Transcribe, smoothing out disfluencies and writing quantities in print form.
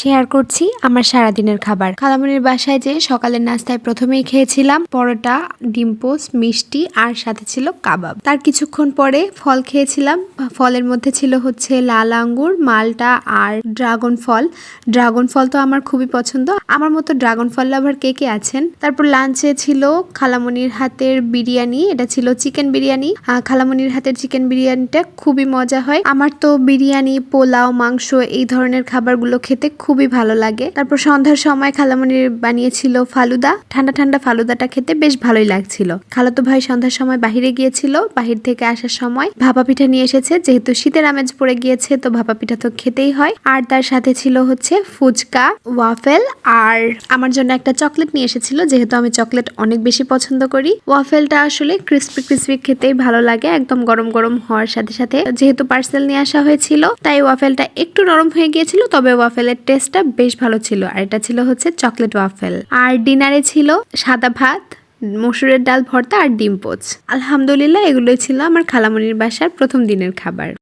Share করছি আমার সারাদিনের খাবার। খালামণির বাসায় যে সকালের নাস্তায় প্রথমেই খেয়েছিলাম পরোটা, ডিম পোস্ট, মিষ্টি আর সাথে ছিল কাবাব। তার কিছুক্ষণ পরে ফল খেয়েছিলাম। ফলের মধ্যে ছিল হচ্ছে লাল আঙ্গুর, মালটা আর ড্রাগন ফল। ড্রাগন ফল তো আমার খুবই পছন্দ। আমার মতো ড্রাগন ফল লাভার কে কে আছেন? তারপর লাঞ্চে ছিল খালামণির হাতের বিরিয়ানি। এটা ছিল চিকেন বিরিয়ানি। খালামণির হাতের চিকেন বিরিয়ানিটা খুবই মজা হয়। আমার তো বিরিয়ানি, পোলাও, মাংস এই ধরনের খাবারগুলো খেতে খুবই ভালো লাগে। তারপর সন্ধ্যার সময় খালামণির বানিয়েছিল ফালুদা। ঠান্ডা ঠান্ডা ফালুদাটা খেতে বেশ ভালোই লাগছিল। খালাতো ভাই সন্ধ্যার সময় বাহিরে গিয়েছিল। বাহির থেকে আসার সময় ভাপা পিঠা নিয়ে এসেছে। যেহেতু শীতের আমেজ পড়ে গিয়েছে তো ভাপা পিঠা তো খেতেই হয়। আর তার সাথে ছিল হচ্ছে ফুচকা, ওয়াফেল আর আমার জন্য একটা চকলেট নিয়ে এসেছিল। যেহেতু আমি চকলেট অনেক বেশি পছন্দ করি। ওয়াফেলটা আসলে ক্রিস্পি ক্রিস্পি খেতেই ভালো লাগে, একদম গরম গরম হওয়ার সাথে সাথে। যেহেতু পার্সেল নিয়ে আসা হয়েছিল তাই ওয়াফেলটা একটু নরম হয়ে গিয়েছিল, তবে ওয়াফেলের টেস্টটা বেশ ভালো ছিল। আর এটা ছিল হচ্ছে চকলেট ওয়াফেল। আর ডিনারে ছিল সাদা ভাত, মসুরের ডাল ভর্তা আর ডিম পোচ। আলহামদুলিল্লাহ এগুলোই ছিল আমার খালামণির বাসার প্রথম দিনের খাবার।